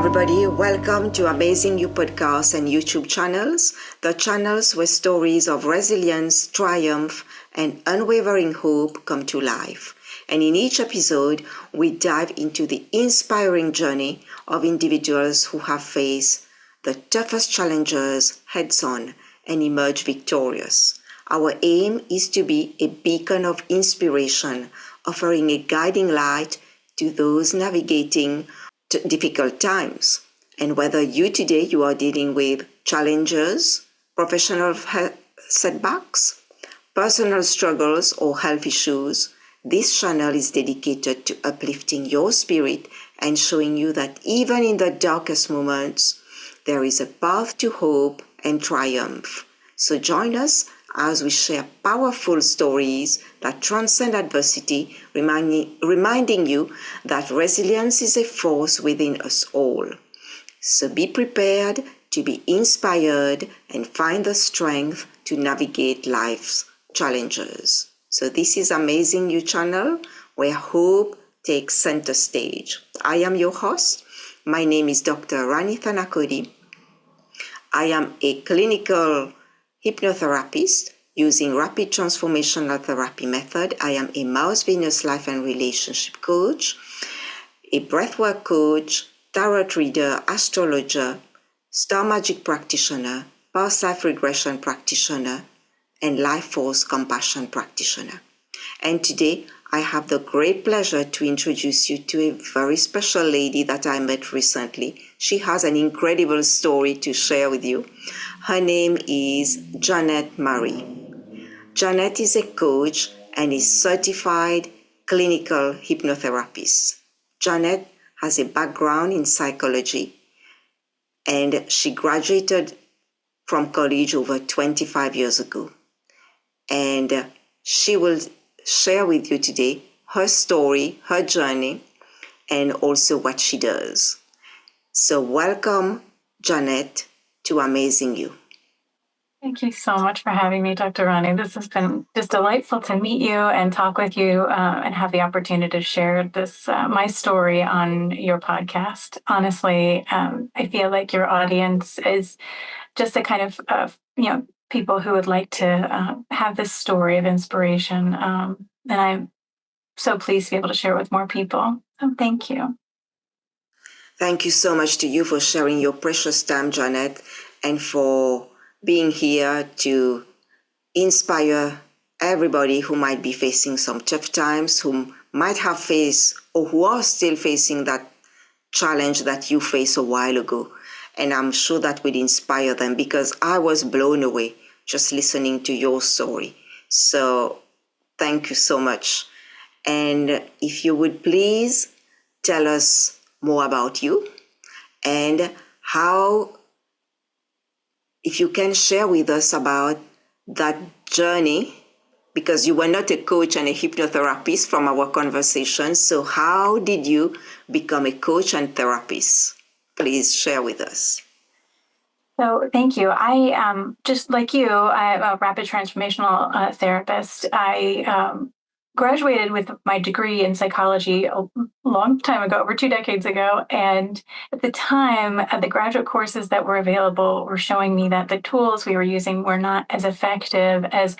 Everybody, welcome to Amazing You podcast and YouTube channels, the channels where stories of resilience, triumph, and unwavering hope come to life. And in each episode, we dive into the inspiring journey of individuals who have faced the toughest challenges heads-on and emerged victorious. Our aim is to be a beacon of inspiration, offering a guiding light to those navigating difficult times. And whether you are dealing with challenges, professional setbacks, personal struggles, or health issues, this channel is dedicated to uplifting your spirit and showing you that even in the darkest moments, there is a path to hope and triumph. So join us as we share powerful stories that transcend adversity, reminding you that resilience is a force within us all. So be prepared to be inspired and find the strength to navigate life's challenges. So this is Amazing You channel, where hope takes center stage. I am your host. My name is Dr. Rani. I am a clinical hypnotherapist using rapid transformational therapy method. I am a Mars, Venus, life and relationship coach, a breathwork coach, tarot reader, astrologer, star magic practitioner, past life regression practitioner, and life force compassion practitioner. And today I have the great pleasure to introduce you to a very special lady that I met recently. She has an incredible story to share with you. Her name is Jeanette Marie. Jeanette is a coach and is certified clinical hypnotherapist. Jeanette has a background in psychology, and she graduated from college over 25 years ago. And she will share with you today her story, her journey, and also what she does. So welcome, Jeanette, to Amazing You. Thank you so much for having me, Dr. Rani. This has been just delightful to meet you and talk with you and have the opportunity to share this my story on your podcast. Honestly, I feel like your audience is just the kind of people who would like to have this story of inspiration, and I'm so pleased to be able to share it with more people. So thank you. Thank you so much to you for sharing your precious time, Jeanette, and for being here to inspire everybody who might be facing some tough times, who might have faced or who are still facing that challenge that you faced a while ago. And I'm sure that will inspire them, because I was blown away just listening to your story. So thank you so much. And if you would please tell us more about you and how, if you can share with us about that journey, because you were not a coach and a hypnotherapist from our conversation. So how did you become a coach and therapist? Please share with us. So thank you. I just like you, I'm a rapid transformational therapist. I graduated with my degree in psychology a long time ago, over 2 decades ago. And at the time, the graduate courses that were available were showing me that the tools we were using were not as effective as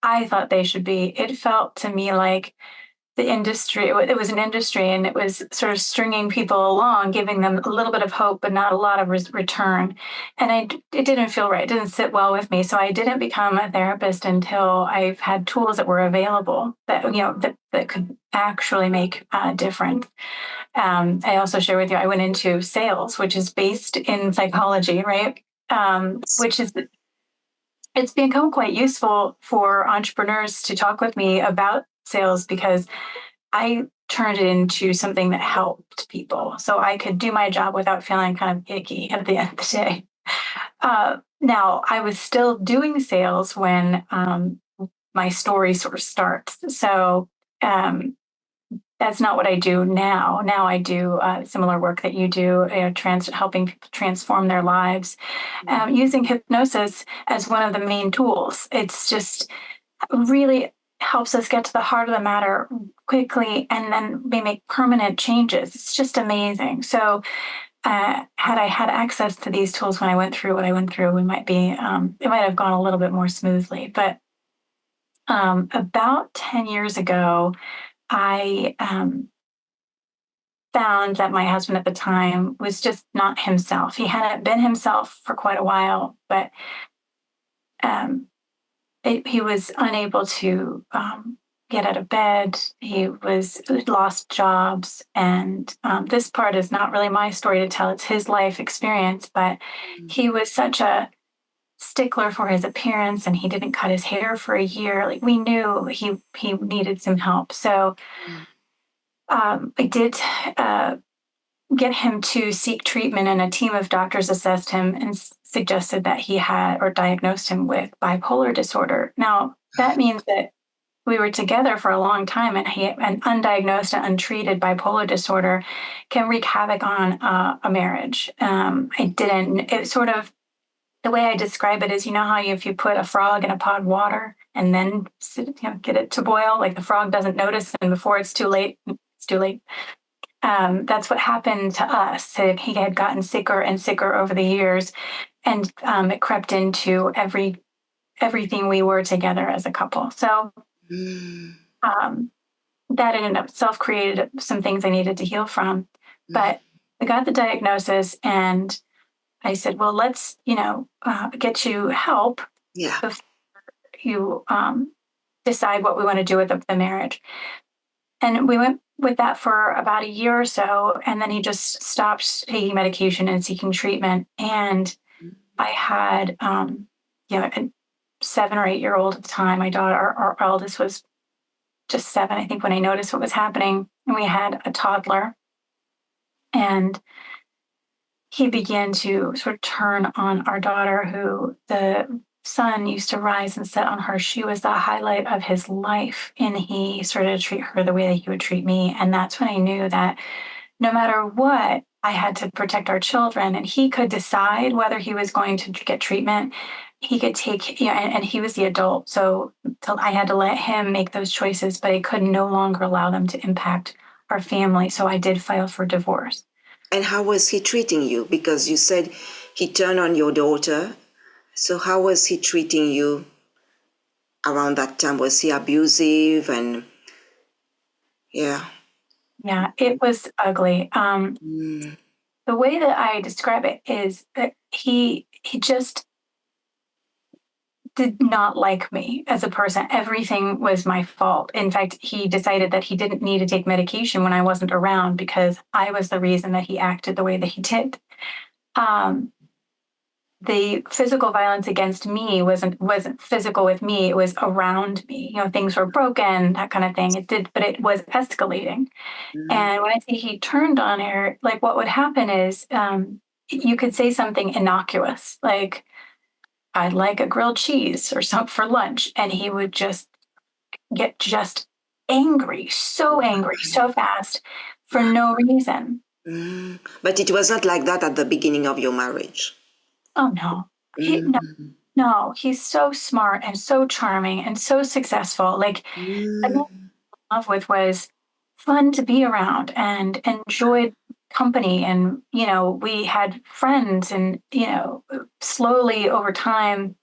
I thought they should be. It felt to me like the industry, it was an industry, and it was sort of stringing people along, giving them a little bit of hope, but not a lot of return. And it didn't feel right. It didn't sit well with me. So I didn't become a therapist until I've had tools that were available that, that could actually make a difference. I also share with you, I went into sales, which is based in psychology, right? It's become quite useful for entrepreneurs to talk with me about sales, because I turned it into something that helped people. So I could do my job without feeling kind of icky at the end of the day. Now, I was still doing sales when my story sort of starts. So that's not what I do now. Now I do similar work that you do, helping people transform their lives, using hypnosis as one of the main tools. It's just really helps us get to the heart of the matter quickly, and then we make permanent changes. It's just amazing. So, had I had access to these tools when I went through what I went through, it might have gone a little bit more smoothly. But about 10 years ago, I found that my husband at the time was just not himself. He hadn't been himself for quite a while, but um, he was unable to get out of bed. He lost jobs, and this part is not really my story to tell. It's his life experience, but he was such a stickler for his appearance, and he didn't cut his hair for a year. Like, we knew he needed some help. So I did get him to seek treatment, and a team of doctors assessed him and suggested that he had or diagnosed him with bipolar disorder. Now, that means that we were together for a long time, and an undiagnosed and untreated bipolar disorder can wreak havoc on a marriage. It sort of, the way I describe it is, you know how if you put a frog in a pot of water and then get it to boil, like the frog doesn't notice, and before it's too late, it's too late. That's what happened to us. He had gotten sicker and sicker over the years, and it crept into everything we were together as a couple. So that in and of itself created some things I needed to heal from. But I got the diagnosis, and I said, well, let's, get you help before you decide what we want to do with the marriage. And we went with that for about a year or so, and then he just stopped taking medication and seeking treatment. And I had, a 7 or 8 year old at the time. My daughter, our eldest, was just 7, I think, when I noticed what was happening. And we had a toddler, and he began to sort of turn on our daughter, who the sun used to rise and set on her. She was the highlight of his life, and he started to treat her the way that he would treat me. And that's when I knew that no matter what, I had to protect our children, and he could decide whether he was going to get treatment. He could take, and he was the adult. So I had to let him make those choices, but I could no longer allow them to impact our family. So I did file for divorce. And how was he treating you? Because you said he turned on your daughter. So how was he treating you around that time? Was he abusive? And yeah, it was ugly. The way that I describe it is that he just did not like me as a person. Everything was my fault. In fact, he decided that he didn't need to take medication when I wasn't around because I was the reason that he acted the way that he did. The physical violence against me wasn't physical with me. It was around me. Things were broken, that kind of thing. But it was escalating. And when I say he turned on her, like, what would happen is you could say something innocuous, like, I'd like a grilled cheese or something for lunch. And he would just get just angry, so fast for no reason. But it was not like that at the beginning of your marriage. Oh, no. No, he's so smart and so charming and so successful. Like, what I fell in love with was fun to be around and enjoyed company. And, we had friends, and, slowly over time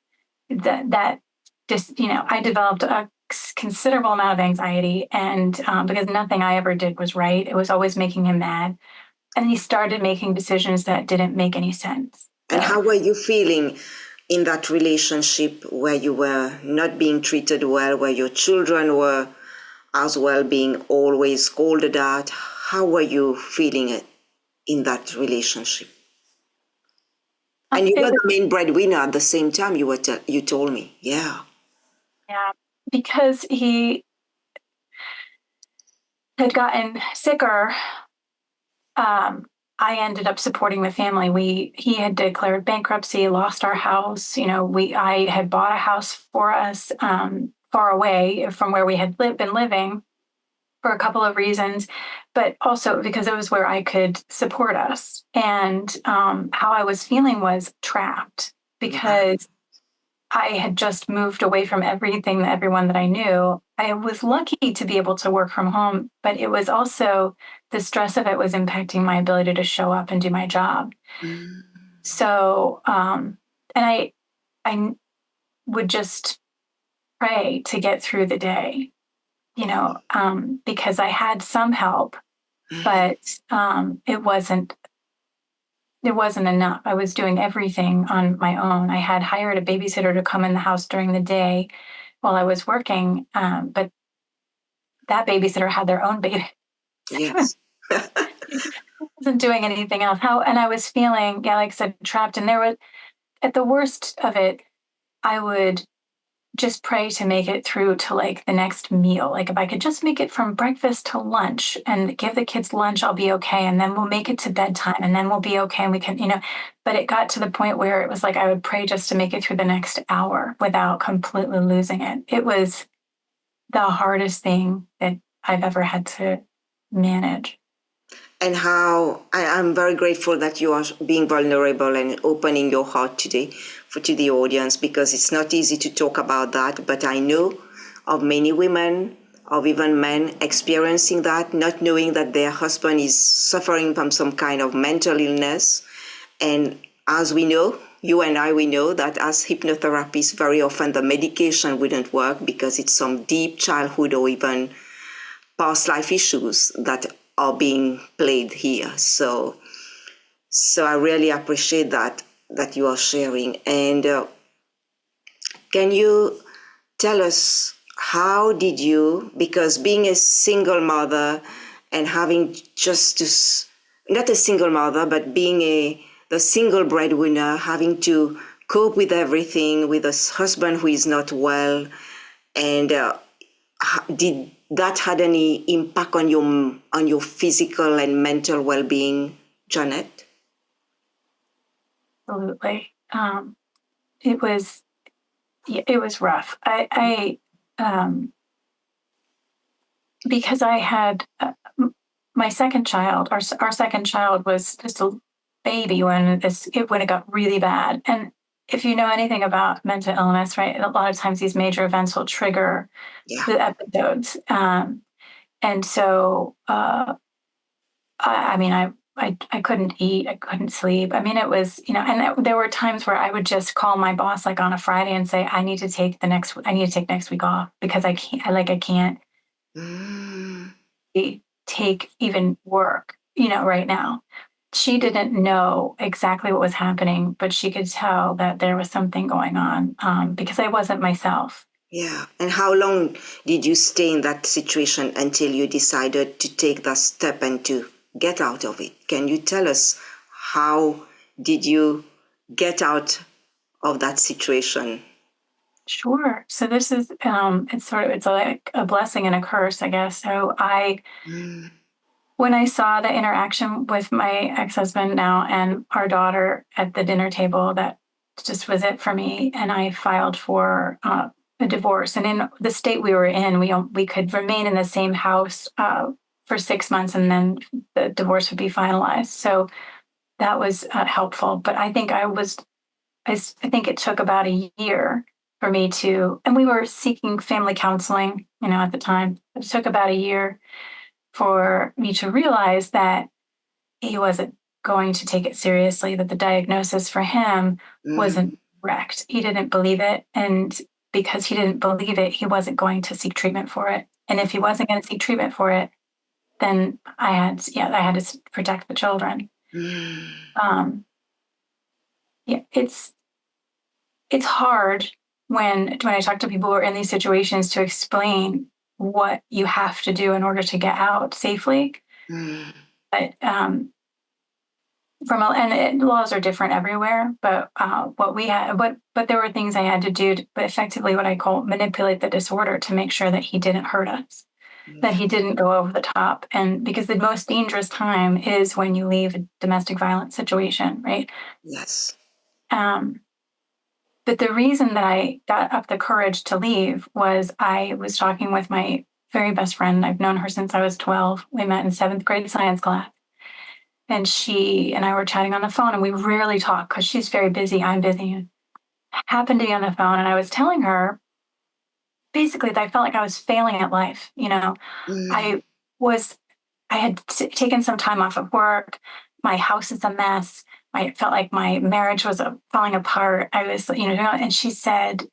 that just, I developed a considerable amount of anxiety, and because nothing I ever did was right. It was always making him mad. And he started making decisions that didn't make any sense. And how were you feeling in that relationship where you were not being treated well, where your children were as well being always scolded at? How were you feeling it in that relationship? And you were the main breadwinner at the same time, you told me. Yeah, because he had gotten sicker. I ended up supporting the family. He had declared bankruptcy, lost our house. I had bought a house for us far away from where we had been living. for a couple of reasons, but also because it was where I could support us. And how I was feeling was trapped because I had just moved away from everything, everyone that I knew. I was lucky to be able to work from home, but it was also the stress of it was impacting my ability to show up and do my job. Mm. So, and I would just pray to get through the day, because I had some help, but it wasn't enough. I was doing everything on my own. I had hired a babysitter to come in the house during the day while I was working, but that babysitter had their own baby. Yes. Wasn't doing anything else. And I was feeling, yeah, like I said, trapped. And there was, at the worst of it, I would just pray to make it through to like the next meal. Like if I could just make it from breakfast to lunch and give the kids lunch, I'll be okay. And then we'll make it to bedtime and then we'll be okay. And we can, but it got to the point where it was like I would pray just to make it through the next hour without completely losing it. It was the hardest thing that I've ever had to manage. And how I'm very grateful that you are being vulnerable and opening your heart today to the audience, because it's not easy to talk about that. But I know of many women, of even men experiencing that, not knowing that their husband is suffering from some kind of mental illness. And as we know, you and I, we know that as hypnotherapists, very often the medication wouldn't work because it's some deep childhood or even past life issues that are being played here. So I really appreciate that you are sharing. And can you tell us, how did you, because being a single mother and having just to, not a single mother, but being the single breadwinner, having to cope with everything with a husband who is not well, and did that had any impact on your physical and mental well-being, Jeanette? Absolutely. It was rough. Because I had my second child, our second child was just a baby when it got really bad. And if you know anything about mental illness, right, a lot of times these major events will trigger the episodes. And so, I couldn't eat, I couldn't sleep. I mean, it was, and there were times where I would just call my boss like on a Friday and say, I need to take next week off because I can't take even work, right now. She didn't know exactly what was happening, but she could tell that there was something going on, because I wasn't myself. Yeah. And how long did you stay in that situation until you decided to take that step and to get out of it? Can you tell us, how did you get out of that situation? Sure. So this is it's like a blessing and a curse, I guess. So when I saw the interaction with my ex-husband now and our daughter at the dinner table, that just was it for me. And I filed for a divorce. And in the state we were in, we could remain in the same house for 6 months, and then the divorce would be finalized. So that was helpful. But I think I think it took about a year for me and we were seeking family counseling, at the time. It took about a year for me to realize that he wasn't going to take it seriously, that the diagnosis for him wasn't correct. He didn't believe it. And because he didn't believe it, he wasn't going to seek treatment for it. And if he wasn't going to seek treatment for it, then I had to protect the children. It's hard when I talk to people who are in these situations to explain what you have to do in order to get out safely. But laws are different everywhere. But but there were things I had to do but effectively what I call manipulate the disorder to make sure that he didn't hurt us, that he didn't go over the top. And because the most dangerous time is when you leave a domestic violence situation, right? Yes. But the reason that I got up the courage to leave was I was talking with my very best friend. I've known her since I was 12. We met in 7th grade science class. And she and I were chatting on the phone, and we rarely talk because she's very busy. I'm busy. And I happened to be on the phone, and I was telling her basically that I felt like I was failing at life. Mm. I was, I had taken some time off of work. My house is a mess. I felt like my marriage was falling apart. I was, and she said,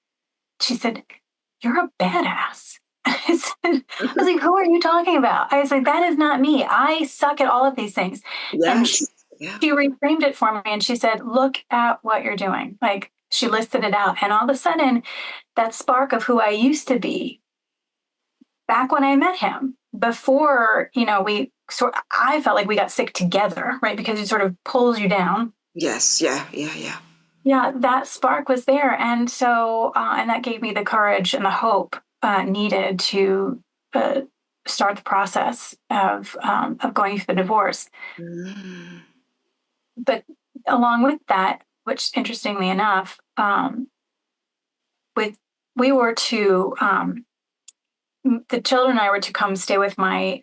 "You're a badass." I was like, "Who are you talking about?" I was like, "That is not me. I suck at all of these things." And Yes. Yeah. she reframed it for me and she said, "Look at what you're doing." Like she listed it out. And all of a sudden, that spark of who I used to be back when I met him, before, I felt like we got sick together, right? Because it sort of pulls you down. Yes. Yeah. Yeah. Yeah. Yeah, that spark was there. And so, and that gave me the courage and the hope needed to uh, start the process of going through the divorce. Mm. But along with that, which interestingly enough, with we were to the children and I were to come stay with my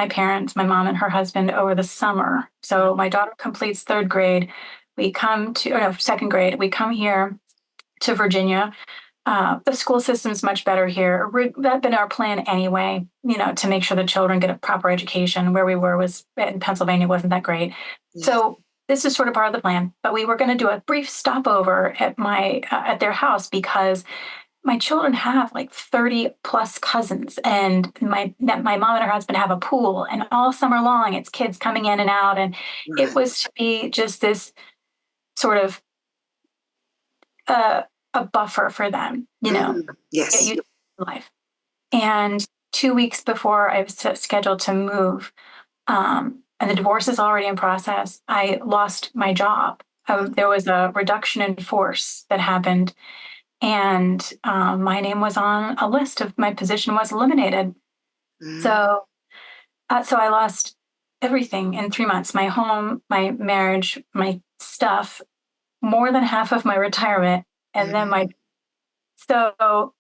parents, my mom and her husband over the summer. So my daughter completes 3rd grade. We come to, or no, 2nd grade. We come here to Virginia. The school system's much better here. That's been our plan anyway, to make sure the children get a proper education. Where we were was in Pennsylvania wasn't that great. Yes. So this is sort of part of the plan. But we were going to do a brief stopover at their house because my children have like 30 plus cousins, and my mom and her husband have a pool, and all summer long it's kids coming in and out, and it Right. was to be just this sort of uh, a buffer for them, Mm. get Yes. used to life. And 2 weeks before I was scheduled to move, and the divorce is already in process, I lost my job. There was a reduction in force that happened, and my name was on a list of my position was eliminated. Mm. So I lost everything in 3 months: my home, my marriage, my stuff, more than half of my retirement, and then Mm. my so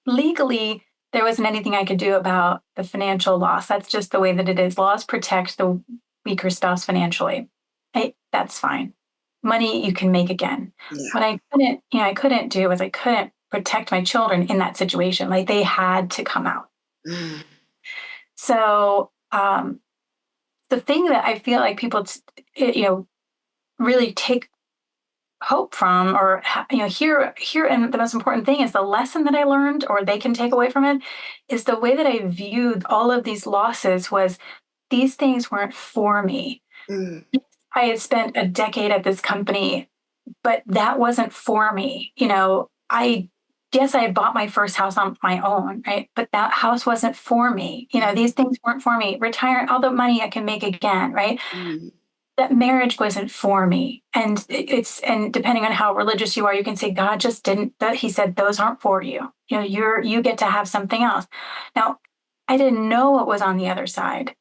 legally, there wasn't anything I could do about the financial loss. That's just the way that it is. Laws protect the weaker spouse financially. That's fine. Money you can make again. Yeah. What I couldn't do was I couldn't protect my children in that situation. Like they had to come out. Mm. So the thing that I feel like people, really take hope from, or here, and the most important thing is the lesson that I learned, or they can take away from it, is the way that I viewed all of these losses was these things weren't for me. Mm. I had spent a decade at this company, but that wasn't for me. I Yes, I had bought my first house on my own, right? But that house wasn't for me. These things weren't for me. Retire all the money I can make again, right? Mm. That marriage wasn't for me. And and depending on how religious you are, you can say God just didn't, that he said those aren't for you. You get to have something else. Now, I didn't know what was on the other side,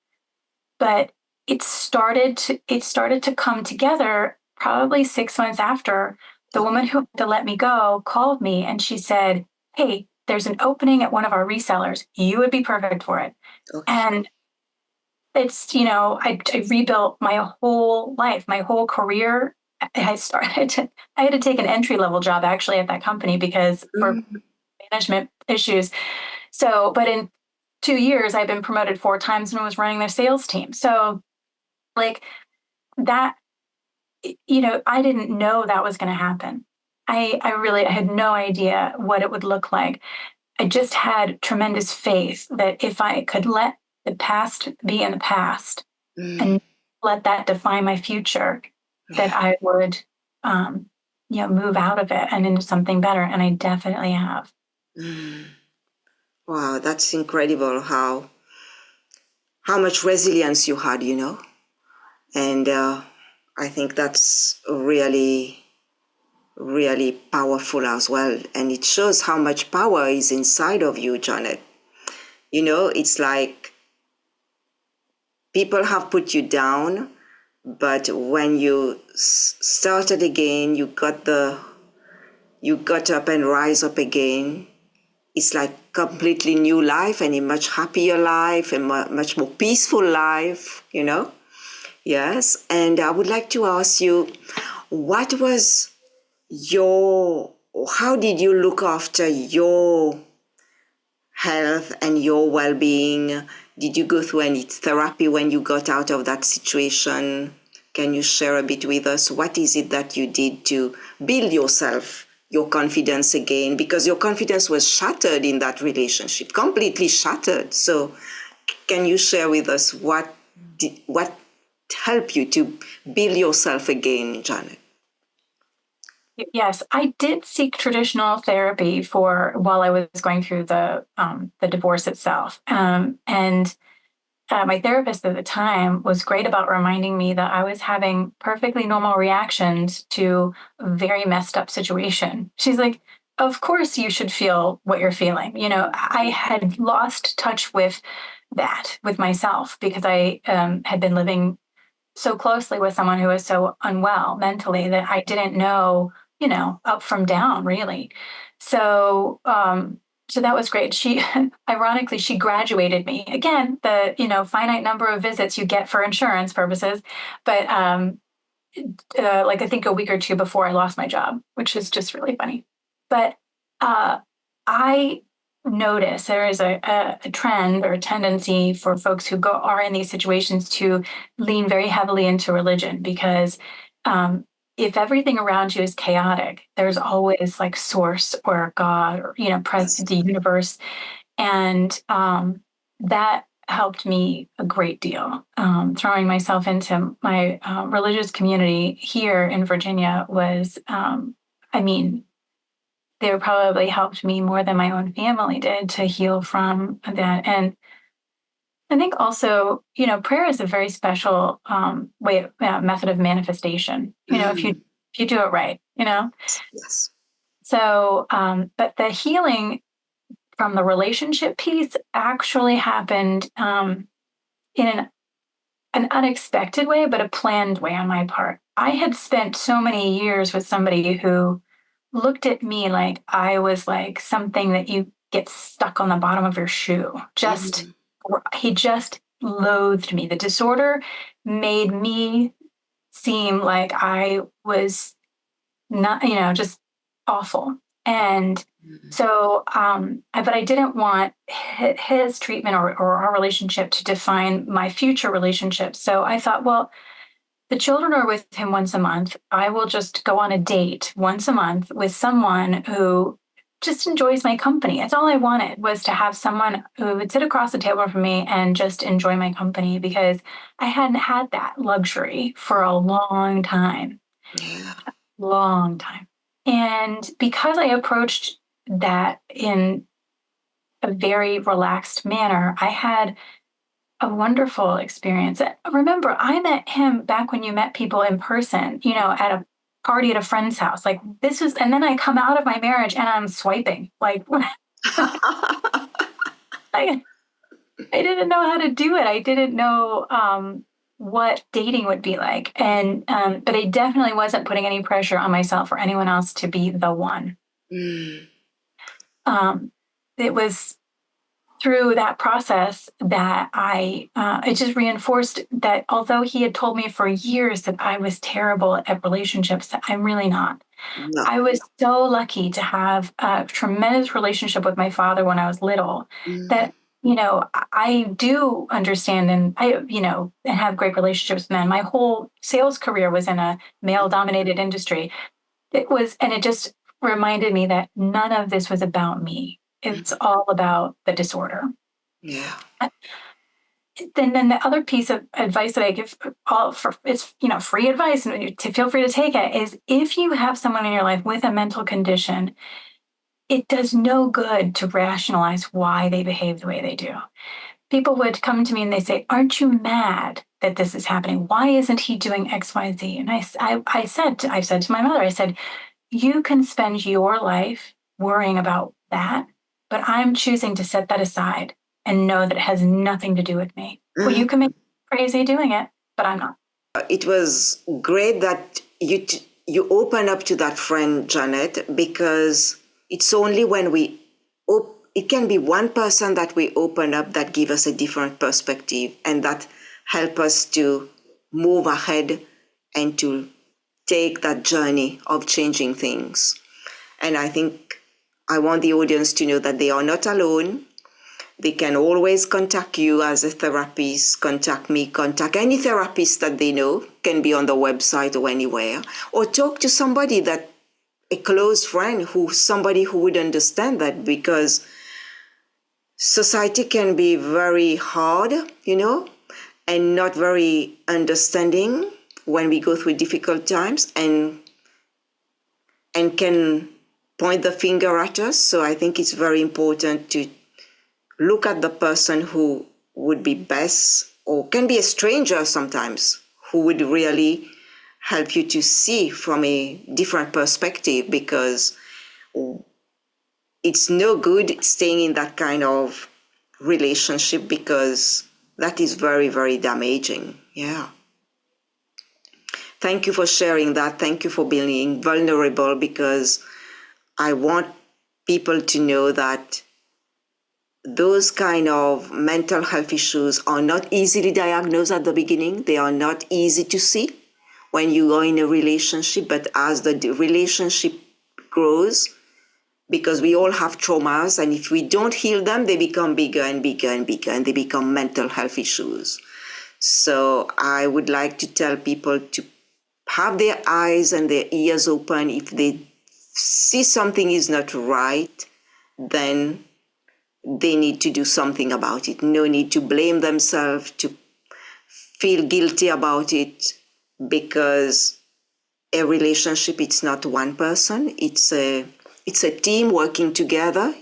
but it started to come together probably 6 months after. The woman who had to let me go called me and she said, "Hey, there's an opening at one of our resellers. You would be perfect for it." Okay. And I rebuilt my whole life, my whole career. I had to take an entry level job actually at that company because for Mm. management issues. So, but in 2 years, I've been promoted 4 times and was running their sales team. So, like that, I didn't know that was going to happen. I had no idea what it would look like. I just had tremendous faith that if I could let the past be in the past Mm. and let that define my future, that Yeah. I would, move out of it and into something better. And I definitely have. Mm. Wow, that's incredible how much resilience you had, and I think that's really, really powerful as well. And it shows how much power is inside of you, Janet. It's like people have put you down, but when you started again, you got up and rise up again. it's like completely new life and a much happier life and much more peaceful life, you know? Yes. And I would like to ask you, what was how did you look after your health and your well-being? Did you go through any therapy when you got out of that situation? Can you share a bit with us? What is it that you did to build yourself, your confidence again? Because your confidence was shattered in that relationship, completely shattered. So can you share with us what helped you to build yourself again, Janet? Yes, I did seek traditional therapy for while I was going through the divorce itself, and my therapist at the time was great about reminding me that I was having perfectly normal reactions to a very messed up situation. She's like, "Of course you should feel what you're feeling." You know, I had lost touch with that with myself because I had been living so closely with someone who was so unwell mentally that I didn't know, you know, up from down really. So, so that was great. She, ironically, she graduated me again, the, you know, finite number of visits you get for insurance purposes. But, like I think a week or two before I lost my job, which is just really funny. But, uh, I notice there is a trend or a tendency for folks who are in these situations to lean very heavily into religion because if everything around you is chaotic, there's always like source or God or you know Yes. the universe, and that helped me a great deal. Throwing myself into my religious community here in Virginia was, I mean, they probably helped me more than my own family did to heal from that. And I think also, you know, prayer is a very special method of manifestation. You know, if you do it right, you know. Yes. So, but the healing from the relationship piece actually happened in an unexpected way, but a planned way on my part. I had spent so many years with somebody who looked at me like I was like something that you get stuck on the bottom of your shoe. Just, Mhm. he just loathed me. The disorder made me seem like I was not, you know, just awful. And so, but I didn't want his treatment or our relationship to define my future relationship. So I thought, well, the children are with him once a month. I will just go on a date once a month with someone who just enjoys my company. That's all I wanted was to have someone who would sit across the table from me and just enjoy my company because I hadn't had that luxury for a long time, Yeah. long time. And because I approached that in a very relaxed manner, I had a wonderful experience. Remember, I met him back when you met people in person, you know, at a party at a friend's house. Like this was, and then I come out of my marriage and I'm swiping. Like I, I didn't know how to do it. I didn't know what dating would be like. And, but I definitely wasn't putting any pressure on myself or anyone else to be the one. Mm. Um, it was through that process that it just reinforced that although he had told me for years that I was terrible at relationships, that I'm really not. No. I was so lucky to have a tremendous relationship with my father when I was little Mm. that, you know, I do understand and you know, and have great relationships with men. My whole sales career was in a male dominated industry. And it just reminded me that none of this was about me. It's all about the disorder. Yeah. Then the other piece of advice that I give all for it's you know free advice and to feel free to take it is if you have someone in your life with a mental condition, it does no good to rationalize why they behave the way they do. People would come to me and they say, "Aren't you mad that this is happening? Why isn't he doing X, Y, Z?" And I said to my mother, I said, you can spend your life worrying about that, but I'm choosing to set that aside and know that it has nothing to do with me. Well, you can make me crazy doing it, but I'm not. It was great that you open up to that friend, Janet, because it's only when we it can be one person that we open up that give us a different perspective and that help us to move ahead and to take that journey of changing things. And I think I want the audience to know that they are not alone. They can always contact you as a therapist, contact me, contact any therapist that they know, can be on the website or anywhere, or talk to somebody that, a close friend, somebody who would understand that, because society can be very hard, and not very understanding when we go through difficult times and can point the finger at us. So I think it's very important to look at the person who would be best, or can be a stranger sometimes, who would really help you to see from a different perspective, because it's no good staying in that kind of relationship, because that is very, very damaging. Yeah. Thank you for sharing that. Thank you for being vulnerable, because I want people to know that those kind of mental health issues are not easily diagnosed at the beginning. They are not easy to see when you are in a relationship, but as the relationship grows, because we all have traumas, and if we don't heal them, they become bigger and bigger and bigger, and they become mental health issues. So I would like to tell people to have their eyes and their ears open. If they see something is not right, then they need to do something about it. No need to blame themselves, to feel guilty about it, because a relationship, it's not one person, it's a team working together,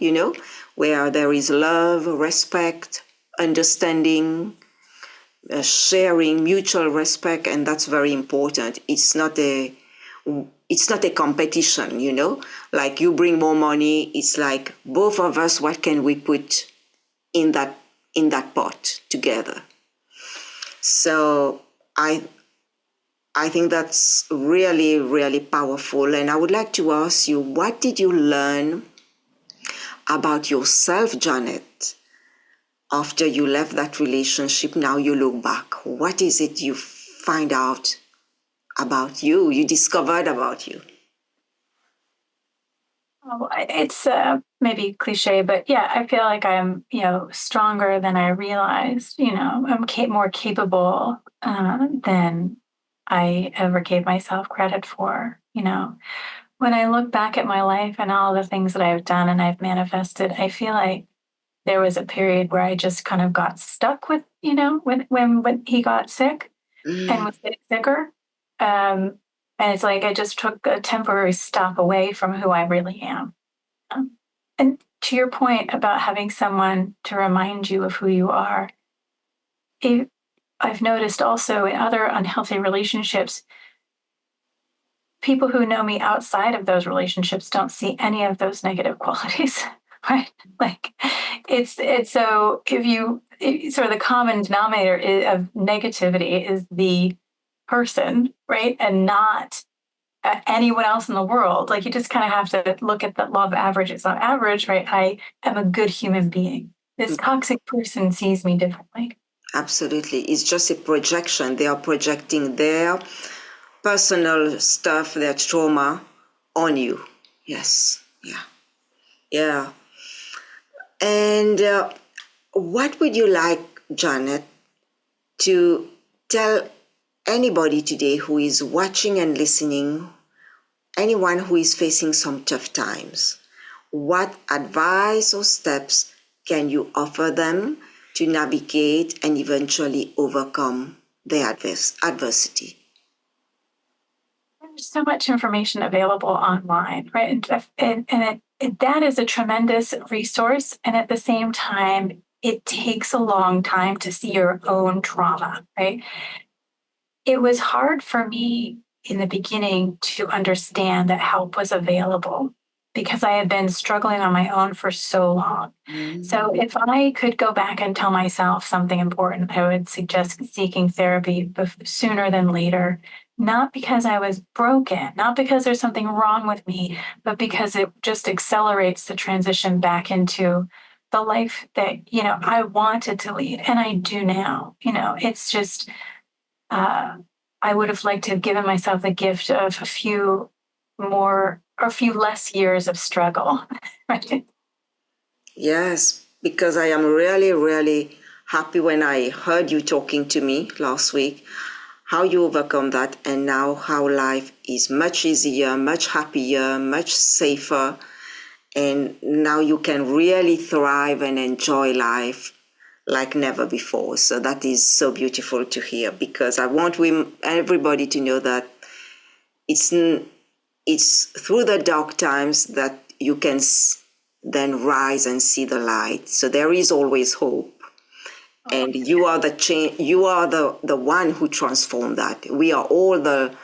where there is love, respect, understanding, sharing, mutual respect, and that's very important. It's not a competition, like you bring more money. It's like both of us, what can we put in that pot together? So I think that's really, really powerful. And I would like to ask you, what did you learn about yourself, Jeanette, after you left that relationship? Now you look back, what is it you find out about you discovered about you? Oh, it's maybe cliche, but yeah, I feel like I'm, stronger than I realized. I'm more capable than I ever gave myself credit for. When I look back at my life and all the things that I've done and I've manifested, I feel like there was a period where I just kind of got stuck with, when he got sick and was getting sicker. And it's like I just took a temporary stop away from who I really am. And to your point about having someone to remind you of who you are, I've noticed also in other unhealthy relationships, people who know me outside of those relationships don't see any of those negative qualities, right? Like it's so sort of the common denominator of negativity is the person, right? And not anyone else in the world. Like you just kind of have to look at the law of averages. On average, right? I am a good human being. This toxic person sees me differently. Absolutely. It's just a projection. They are projecting their personal stuff, their trauma on you. Yes. Yeah. Yeah. And what would you like, Jeanette, to tell anybody today who is watching and listening, anyone who is facing some tough times? What advice or steps can you offer them to navigate and eventually overcome their adversity? There's so much information available online, right? And that is a tremendous resource. And at the same time, it takes a long time to see your own trauma, right? It was hard for me in the beginning to understand that help was available because I had been struggling on my own for so long. So if I could go back and tell myself something important, I would suggest seeking therapy sooner than later. not because I was broken, not because there's something wrong with me, but because it just accelerates the transition back into the life that, I wanted to lead and I do now. It's just, I would have liked to have given myself the gift of a few more or a few less years of struggle. Right? Yes, because I am really, really happy when I heard you talking to me last week, how you overcome that, and now how life is much easier, much happier, much safer, and now you can really thrive and enjoy life like never before. So that is so beautiful to hear, because I want everybody to know that it's through the dark times that you can then rise and see the light. So there is always hope. And you are the change. You are the one who transformed that. We are all the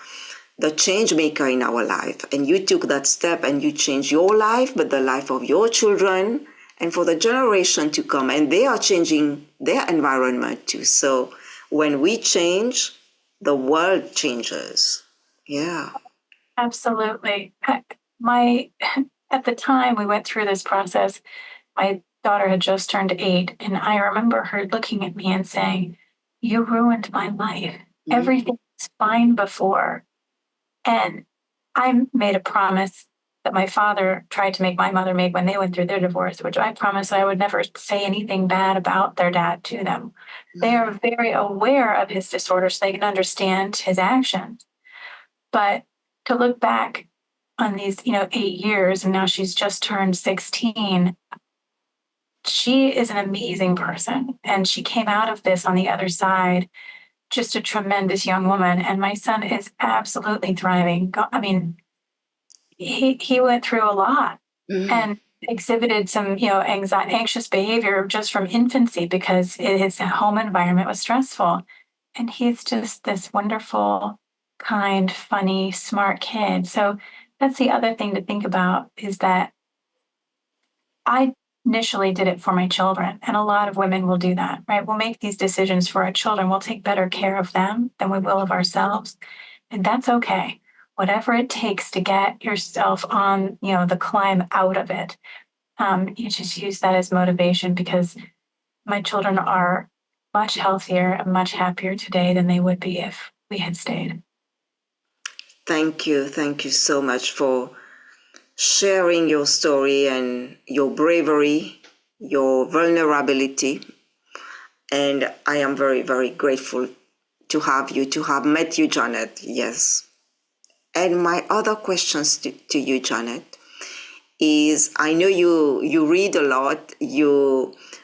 change maker in our life. And you took that step and you changed your life, but the life of your children and for the generation to come. And they are changing their environment too. So when we change, the world changes. Yeah. Absolutely. At the time we went through this process, my daughter had just turned 8, and I remember her looking at me and saying, "You ruined my life. Everything was fine before." And I made a promise that my father tried to make my mother make when they went through their divorce, which I promised I would never say anything bad about their dad to them. They are very aware of his disorder, so they can understand his actions. But to look back on these, 8 years, and now she's just turned 16, she is an amazing person. And she came out of this on the other side, just a tremendous young woman. And my son is absolutely thriving. I mean, he went through a lot and exhibited some, anxious behavior just from infancy because his home environment was stressful. And he's just this wonderful, kind, funny, smart kid. So that's the other thing to think about, is that I initially did it for my children. And a lot of women will do that, right? We'll make these decisions for our children. We'll take better care of them than we will of ourselves. And that's okay. Whatever it takes to get yourself on, the climb out of it. You just use that as motivation, because my children are much healthier and much happier today than they would be if we had stayed. Thank you. Thank you so much for sharing your story and your bravery, your vulnerability. And I am very, very grateful to have met you, Jeanette. Yes. And my other questions to you, Jeanette, is I know you read a lot,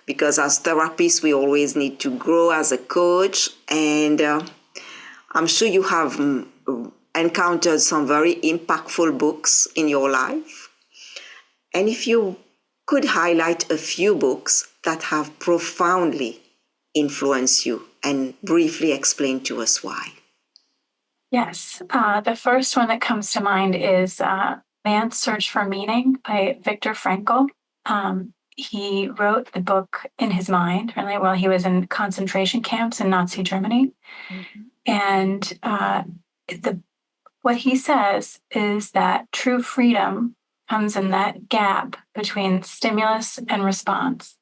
because as therapists, we always need to grow as a coach. And I'm sure you have encountered some very impactful books in your life. And if you could highlight a few books that have profoundly influenced you and briefly explain to us why. Yes. The first one that comes to mind is Man's Search for Meaning by Viktor Frankl. He wrote the book in his mind, really, while he was in concentration camps in Nazi Germany. And what he says is that true freedom comes in that gap between stimulus and response.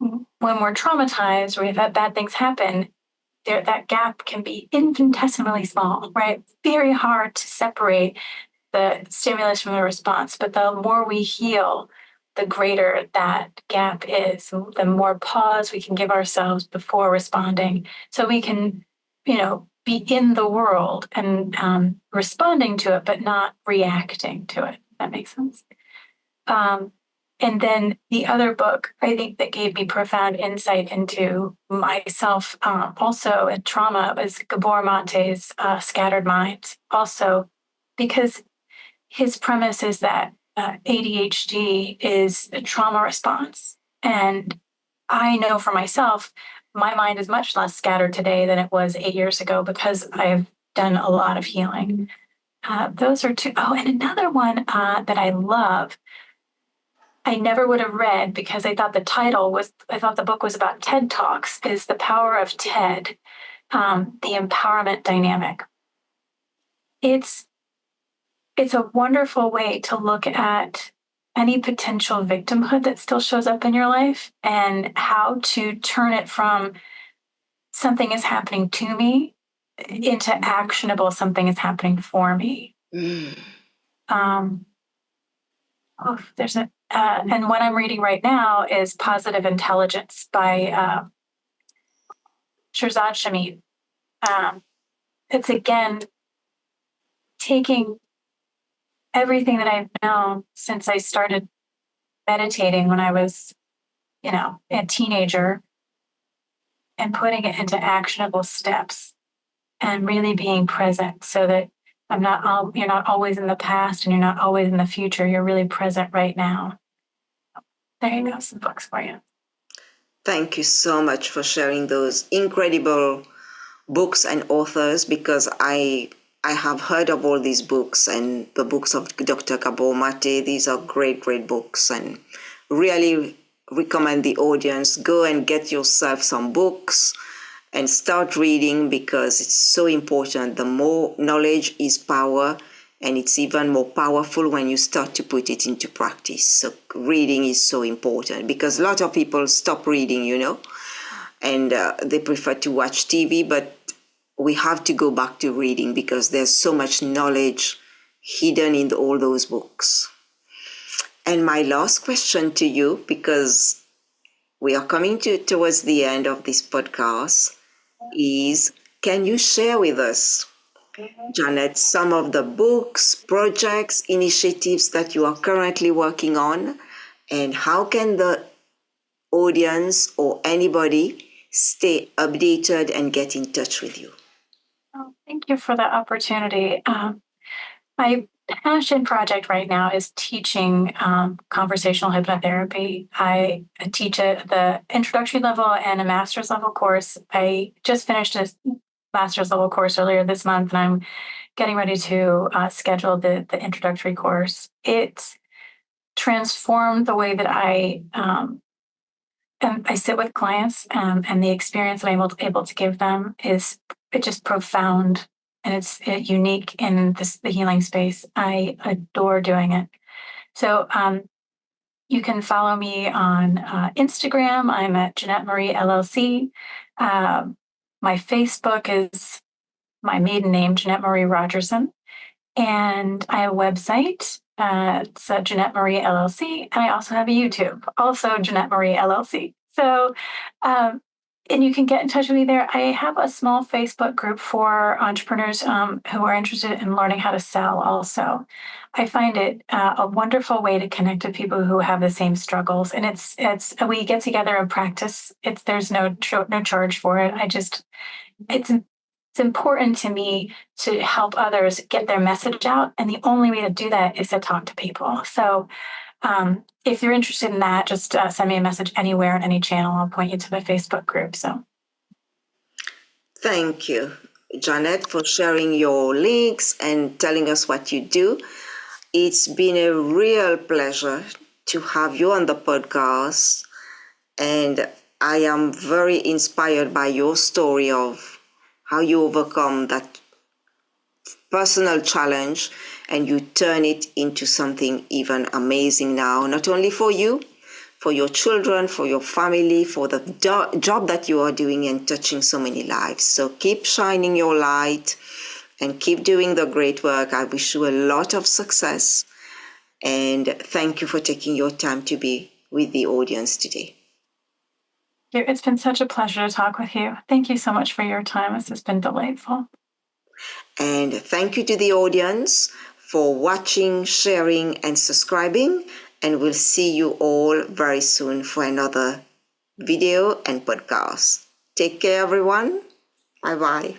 When we're traumatized or we've had bad things happen, that gap can be infinitesimally small, right? Very hard to separate the stimulus from the response. But the more we heal, the greater that gap is, the more pause we can give ourselves before responding. So we can, be in the world and responding to it, but not reacting to it. If that makes sense. And then the other book, I think, that gave me profound insight into myself, also in trauma, was Gabor Mate's Scattered Minds. Also, because his premise is that ADHD is a trauma response. And I know for myself, my mind is much less scattered today than it was 8 years ago, because I've done a lot of healing. Those are two. Oh, and another one that I love, I never would have read because I thought the book was about TED Talks, is The Power of TED, the empowerment dynamic. it's a wonderful way to look at any potential victimhood that still shows up in your life and how to turn it from something is happening to me into actionable something is happening for me. Um, there's a and what I'm reading right now is Positive Intelligence by Shirzad Shamit. It's again taking everything that I've known since I started meditating when I was, a teenager, and putting it into actionable steps and really being present so that you're not always in the past and you're not always in the future. You're really present right now. There you go, some books for you. Thank you so much for sharing those incredible books and authors, because I have heard of all these books and the books of Dr. Gabor Mate. These are great, great books, and really recommend the audience go and get yourself some books and start reading, because it's so important. The more knowledge is power, and it's even more powerful when you start to put it into practice. So reading is so important, because a lot of people stop reading, and they prefer to watch TV, but we have to go back to reading because there's so much knowledge hidden in all those books. And my last question to you, because we are coming towards the end of this podcast, is can you share with us, Jeanette, some of the books, projects, initiatives that you are currently working on, and how can the audience or anybody stay updated and get in touch with you? Oh, thank you for the opportunity. My passion project right now is teaching conversational hypnotherapy. I teach at the introductory level and a master's level course. I just finished a master's level course earlier this month, and I'm getting ready to schedule the introductory course. It's transformed the way that I sit with clients, and the experience that I'm able to give them is just profound, and it's unique in the healing space. I adore doing it. So you can follow me on Instagram. I'm at Jeanette Marie LLC. My Facebook is my maiden name, Jeanette Marie Rogerson. And I have a website. It's Jeanette Marie LLC. And I also have a YouTube, also Jeanette Marie LLC. So, and you can get in touch with me there. I have a small Facebook group for entrepreneurs who are interested in learning how to sell also. I find it a wonderful way to connect with people who have the same struggles. And it's we get together and practice. There's no charge for it. It's important to me to help others get their message out. And the only way to do that is to talk to people. So if you're interested in that, just send me a message anywhere on any channel. I'll point you to the Facebook group. So thank you, Jeanette, for sharing your links and telling us what you do. It's been a real pleasure to have you on the podcast. And I am very inspired by your story of how you overcome that personal challenge and you turn it into something even amazing now, not only for you, for your children, for your family, for the job that you are doing and touching so many lives. So keep shining your light and keep doing the great work. I wish you a lot of success, and thank you for taking your time to be with the audience today. It's been such a pleasure to talk with you. Thank you so much for your time. This has been delightful. And thank you to the audience for watching, sharing, and subscribing. And we'll see you all very soon for another video and podcast. Take care, everyone. Bye-bye.